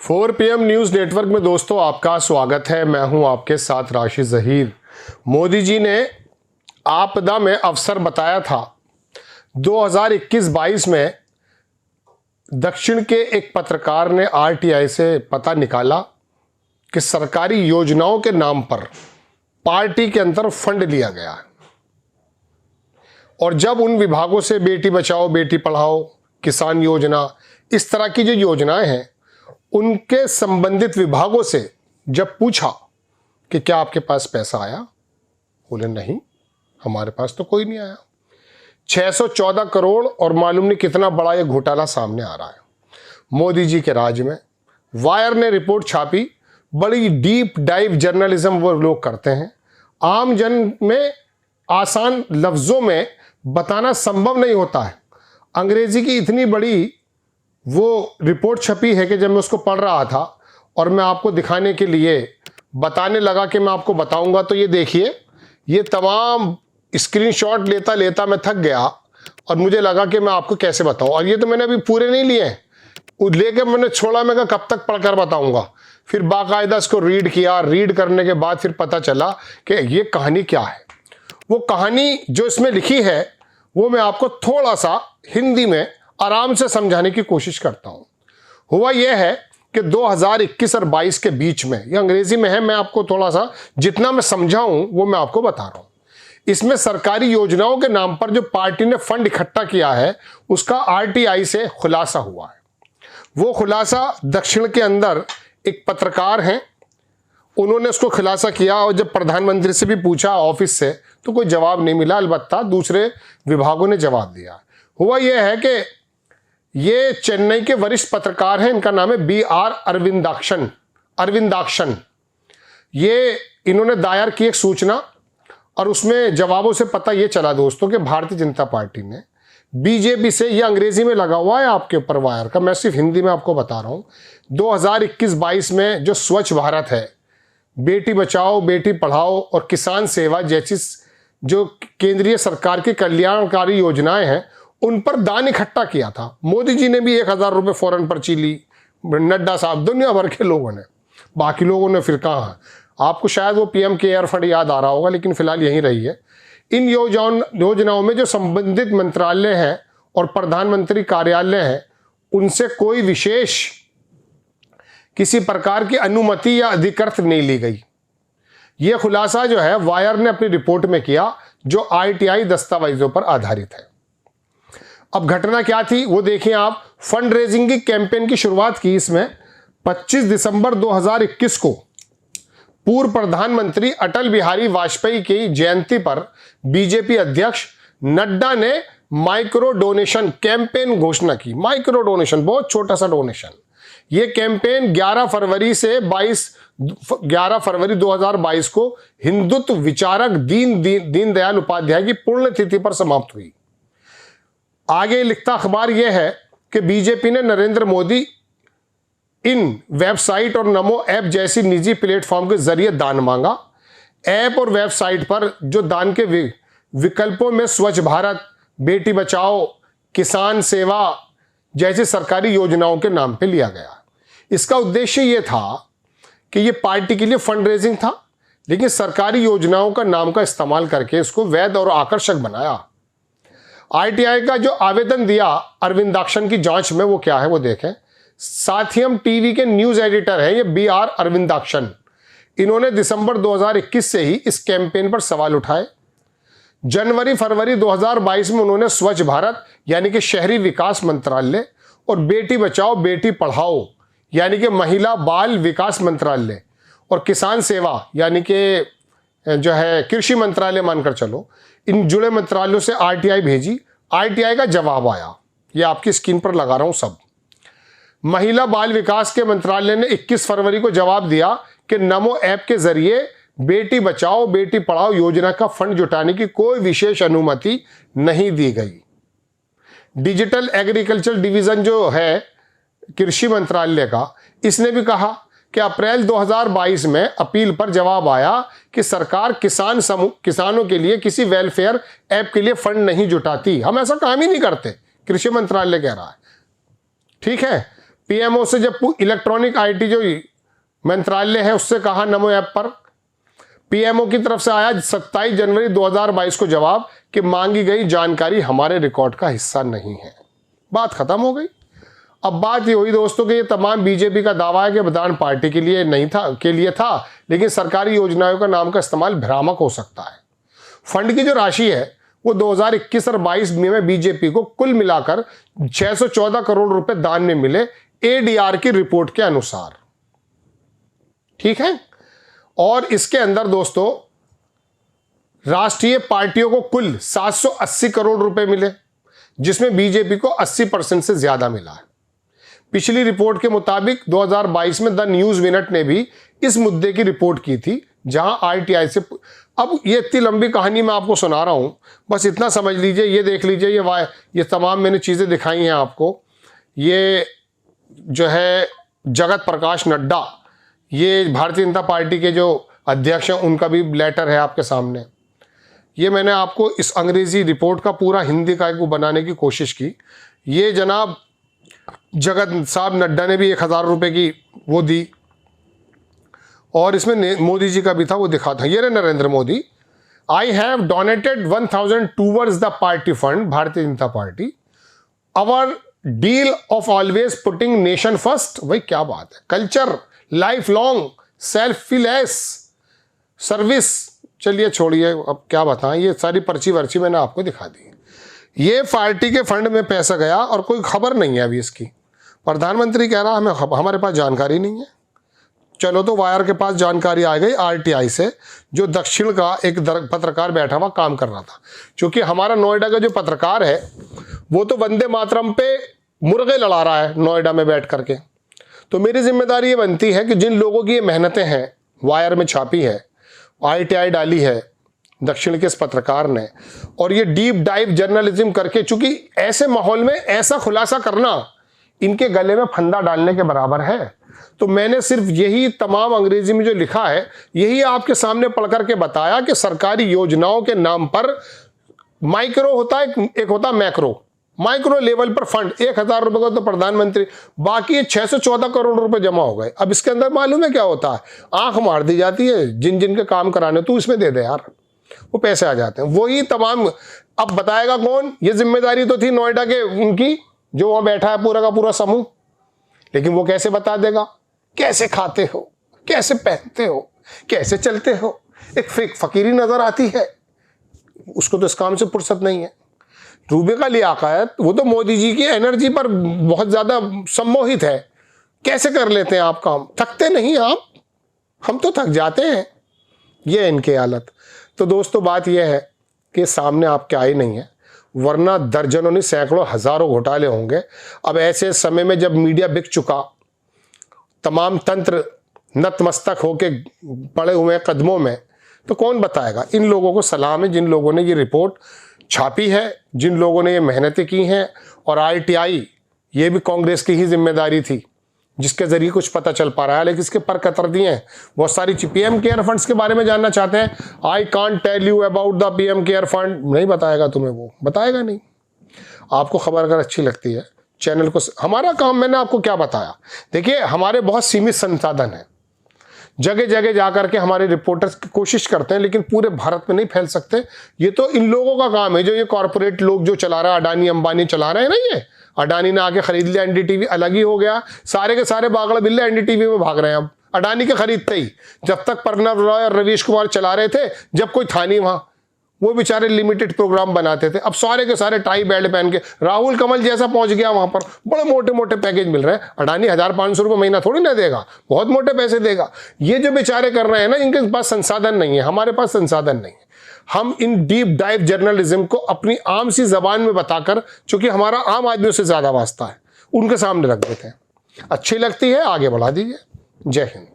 4 PM news network में दोस्तों आपका स्वागत है। मैं हूं आपके साथ राशिद ज़हीर। मोदी जी ने आपदा में अवसर बताया था। 2021-22 में दक्षिण के एक पत्रकार ने RTI से पता निकाला कि सरकारी योजनाओं के नाम पर पार्टी के अंदर फंड लिया गया है और जब उन विभागों से बेटी बचाओ बेटी पढ़ाओ, किसान योजना, इस तरह की जो योजनाएं हैं, उनके संबंधित विभागों से जब पूछा कि क्या आपके पास पैसा आया, बोले नहीं, हमारे पास तो कोई नहीं आया। 614 करोड़ और मालूम नहीं कितना बड़ा ये घोटाला सामने आ रहा है मोदी जी के राज में। वायर ने रिपोर्ट छापी। बड़ी डीप डाइव जर्नलिज्म वो लोग करते हैं। आम जन में आसान लफ्ज़ों में बताना संभव नहीं होता है। अंग्रेजी की इतनी बड़ी वो रिपोर्ट छपी है कि जब मैं उसको पढ़ रहा था और मैं आपको दिखाने के लिए बताने लगा कि मैं आपको बताऊंगा, तो ये देखिए, ये तमाम स्क्रीनशॉट लेता लेता मैं थक गया और मुझे लगा कि मैं आपको कैसे बताऊं। और ये तो मैंने अभी पूरे नहीं लिए हैं, लेके मैंने छोड़ा, मैं कहा कब तक पढ़कर बताऊंगा। फिर बाकायदा इसको रीड किया। रीड करने के बाद फिर पता चला कि ये कहानी क्या है। वो कहानी जो इसमें लिखी है वो मैं आपको थोड़ा सा हिंदी में आराम से समझाने की कोशिश करता हूं। हुआ यह है कि 2021 और 22 के बीच में, ये अंग्रेजी में है, मैं आपको थोड़ा सा जितना मैं समझाऊं वो मैं आपको बता रहा हूं। इसमें सरकारी योजनाओं के नाम पर जो पार्टी ने फंड इकट्ठा किया है उसका RTI से खुलासा हुआ है। वो खुलासा दक्षिण के अंदर एक पत्रकार हैं, उन्होंने उसको खुलासा किया और जब प्रधानमंत्री से भी पूछा ऑफिस से तो कोई जवाब नहीं मिला, अलबत्ता दूसरे विभागों ने जवाब दिया। हुआ यह है कि ये चेन्नई के वरिष्ठ पत्रकार हैं, इनका नाम है BR अरविंदाक्शन। ये इन्होंने दायर की एक सूचना और उसमें जवाबों से पता ये चला दोस्तों कि भारतीय जनता पार्टी ने BJP से, ये अंग्रेजी में लगा हुआ है आपके ऊपर वायर का, मैं सिर्फ हिंदी में आपको बता रहा हूं, 2021-22 में जो स्वच्छ भारत है, बेटी बचाओ बेटी पढ़ाओ और किसान सेवा जैसी जो केंद्रीय सरकार की कल्याणकारी योजनाएं हैं उन पर दान इकट्ठा किया था। मोदी जी ने भी 1000 रुपये फौरन पर्ची ली, नड्डा साहब, दुनिया भर के लोगों ने। बाकी लोगों ने फिर कहा, आपको शायद वो PM केयर फंड याद आ रहा होगा, लेकिन फिलहाल यहीं रही है। इन योजनाओं में जो संबंधित मंत्रालय हैं और प्रधानमंत्री कार्यालय हैं, उनसे कोई विशेष किसी प्रकार की अनुमति या अधिकृत नहीं ली गई। यह खुलासा जो है वायर ने अपनी रिपोर्ट में किया, जो RTI दस्तावेजों पर आधारित है। अब घटना क्या थी वो देखिए आप। फंड रेजिंग की कैंपेन की शुरुआत की इसमें 25 दिसंबर 2021 को पूर्व प्रधानमंत्री अटल बिहारी वाजपेयी की जयंती पर BJP अध्यक्ष नड्डा ने माइक्रो डोनेशन कैंपेन घोषणा की। माइक्रो डोनेशन, बहुत छोटा सा डोनेशन। यह कैंपेन 11 फरवरी 2022 को हिंदुत्व विचारक दीनदयाल उपाध्याय की पुण्यतिथि पर समाप्त हुई। आगे लिखता अखबार यह है कि BJP ने नरेंद्र मोदी इन वेबसाइट और नमो ऐप जैसी निजी प्लेटफॉर्म के जरिए दान मांगा। ऐप और वेबसाइट पर जो दान के विकल्पों में स्वच्छ भारत, बेटी बचाओ, किसान सेवा जैसी सरकारी योजनाओं के नाम पे लिया गया। इसका उद्देश्य यह था कि यह पार्टी के लिए फंड रेजिंग था, लेकिन सरकारी योजनाओं का नाम का इस्तेमाल करके इसको वैध और आकर्षक बनाया। RTI का जो आवेदन दिया अरविंदाक्शन की जांच में, वो क्या है वो देखें। साथियम टीवी के न्यूज एडिटर है ये BR अरविंदाक्शन। इन्होंने दिसंबर 2021 से ही इस कैंपेन पर सवाल उठाए। जनवरी-फरवरी 2022 में उन्होंने स्वच्छ भारत यानी कि शहरी विकास मंत्रालय और बेटी बचाओ बेटी पढ़ाओ यानी कि महिला बाल विकास मंत्रालय और किसान सेवा यानी कि जो है कृषि मंत्रालय मानकर चलो, इन जुड़े मंत्रालयों से RTI भेजी। RTI का जवाब आया, ये आपकी स्क्रीन पर लगा रहा हूं सब। महिला बाल विकास के मंत्रालय ने 21 फरवरी को जवाब दिया कि नमो ऐप के जरिए बेटी बचाओ बेटी पढ़ाओ योजना का फंड जुटाने की कोई विशेष अनुमति नहीं दी गई। डिजिटल एग्रीकल्चर डिवीजन जो है कृषि मंत्रालय का, इसने भी कहा कि अप्रैल 2022 में अपील पर जवाब आया कि सरकार किसानों के लिए किसी वेलफेयर ऐप के लिए फंड नहीं जुटाती, हम ऐसा काम ही नहीं करते, कृषि मंत्रालय कह रहा है। ठीक है, पीएमओ से जब इलेक्ट्रॉनिक आईटी जो मंत्रालय है उससे कहा नमो ऐप पर, पीएमओ की तरफ से आया 27 जनवरी 2022 को जवाब कि मांगी गई जानकारी हमारे रिकॉर्ड का हिस्सा नहीं है। बात खत्म हो गई। अब बात ये हुई दोस्तों कि ये तमाम बीजेपी का दावा है कि मतदान पार्टी के लिए नहीं था, के लिए था, लेकिन सरकारी योजनाओं का नाम का इस्तेमाल भ्रामक हो सकता है। फंड की जो राशि है वो 2021 और 22 में बीजेपी को कुल मिलाकर 614 करोड़ रुपए दान में मिले, एडीआर की रिपोर्ट के अनुसार। ठीक है। और इसके अंदर दोस्तों राष्ट्रीय पार्टियों को कुल 780 करोड़ रुपए मिले, जिसमें बीजेपी को 80% से ज्यादा मिला है। पिछली रिपोर्ट के मुताबिक 2022 में द न्यूज मिनट ने भी इस मुद्दे की रिपोर्ट की थी, जहां आरटीआई से अब ये इतनी लंबी कहानी मैं आपको सुना रहा हूं, बस इतना समझ लीजिए, ये देख लीजिए, ये तमाम मैंने चीजें दिखाई हैं आपको। ये जो है जगत प्रकाश नड्डा, ये भारतीय जनता पार्टी के जो अध्यक्ष हैं, उनका भी लेटर है आपके सामने। ये मैंने आपको इस अंग्रेजी रिपोर्ट का पूरा हिंदी का को बनाने की कोशिश की। ये जनाब जगत साहब नड्डा ने भी 1000 रुपये की वो दी, और इसमें मोदी जी का भी था, वो दिखा था। ये Narendra Modi, I have donated 1000 towards the party fund, Bharatiya Janata Party, our deal of always putting nation first. भाई क्या बात है, culture, life long selfless service. चलिए छोड़िए, अब क्या बताएं, ये सारी पर्ची वर्ची मैंने आपको दिखा दी। ये पार्टी के फंड में पैसा गया और कोई खबर नहीं है अभी इसकी। प्रधानमंत्री कह रहा हमारे पास जानकारी नहीं है। चलो तो वायर के पास जानकारी आ गई आरटीआई से, जो दक्षिण का एक पत्रकार बैठा हुआ काम कर रहा था। क्योंकि हमारा नोएडा का जो पत्रकार है वो तो वंदे मातरम पे मुर्गे लड़ा रहा है नोएडा में बैठ करके। तो मेरी जिम्मेदारी ये बनती है कि जिन लोगों की ये मेहनतें हैं, वायर में छापी है, आरटीआई डाली है दक्षिण के इस पत्रकार ने, और ये डीप डाइव जर्नलिज्म करके, चूंकि ऐसे माहौल में ऐसा खुलासा करना इनके गले में फंदा डालने के बराबर है। तो मैंने सिर्फ यही तमाम अंग्रेजी में जो लिखा है यही आपके सामने पढ़ करके बताया कि सरकारी योजनाओं के नाम पर माइक्रो होता है, एक होता है मैक्रो। माइक्रो लेवल पर फंड 1000 रुपए का तो प्रधानमंत्री, बाकी 614 करोड़ रुपए जमा हो गए। अब इसके अंदर मालूम है क्या होता है, आंख मार दी जाती है जिन जिन के काम कराने, तू इसमें दे दे यार, वो पैसे आ जाते हैं। वही तमाम, अब बताएगा कौन, ये जिम्मेदारी तो थी नोएडा के उनकी, जो वहां बैठा है पूरा का पूरा समूह, लेकिन वो कैसे बता देगा, कैसे खाते हो, कैसे पहनते हो, कैसे चलते हो, एक फकीरी नजर आती है उसको, तो इस काम से फुर्सत नहीं है। रूबे का लियाकत, वो तो मोदी जी की एनर्जी पर बहुत ज्यादा सम्मोहित है। कैसे कर लेते हैं आप काम, थकते नहीं आप, हम तो थक जाते हैं। ये इनकी हालत। तो दोस्तों बात यह है कि सामने आपके आई नहीं है, वरना दर्जनों नहीं सैकड़ों हजारों घोटाले होंगे। अब ऐसे समय में जब मीडिया बिक चुका, तमाम तंत्र नतमस्तक होके पड़े हुए कदमों में, तो कौन बताएगा। इन लोगों को सलाम है जिन लोगों ने ये रिपोर्ट छापी है, जिन लोगों ने ये मेहनतें की हैं। और आरटीआई ये भी कांग्रेस की ही जिम्मेदारी थी, जिसके जरिए कुछ पता चल पा रहा है, लेकिन इसके पर कतर दिए हैं बहुत सारी। पीएम केयर फंड्स के बारे में जानना चाहते हैं, I can't tell you about the PM care fund, नहीं बताएगा तुम्हें, वो बताएगा नहीं। आपको खबर अगर अच्छी लगती है, चैनल को, हमारा काम मैंने आपको क्या बताया, देखिए हमारे बहुत सीमित संसाधन हैं, जगह जगह जाकर के हमारे रिपोर्टर्स की कोशिश करते हैं, लेकिन पूरे भारत में नहीं फैल सकते। ये तो इन लोगों का काम है, जो ये कॉर्पोरेट लोग जो चला रहा है, अडानी अंबानी चला रहे हैं ना, ये अडानी ने आके खरीद लिया एनडीटीवी, अलग ही हो गया, सारे के सारे बागड़ बिल्ले एनडीटीवी में भाग रहे हैं अब अडानी के खरीदते ही। जब तक प्रणव रॉय और रवीश कुमार चला रहे थे, जब कोई था नहीं वहां, वो बेचारे लिमिटेड प्रोग्राम बनाते थे। अब सारे के सारे टाई बेल्ट पहन के राहुल कमल जैसा पहुंच गया वहां पर, बड़े मोटे मोटे पैकेज मिल रहे हैं। अडानी 1500 रुपये महीना थोड़ी ना देगा, बहुत मोटे पैसे देगा। ये जो बेचारे कर रहे हैं ना, इनके पास संसाधन नहीं है, हमारे पास संसाधन नहीं है। हम इन डीप डाइव जर्नलिज्म को अपनी आम सी जबान में बताकर, चूंकि हमारा आम आदमियों से ज्यादा वास्ता है, उनके सामने रख देते हैं। अच्छी लगती है आगे बढ़ा दीजिए। जय हिंद।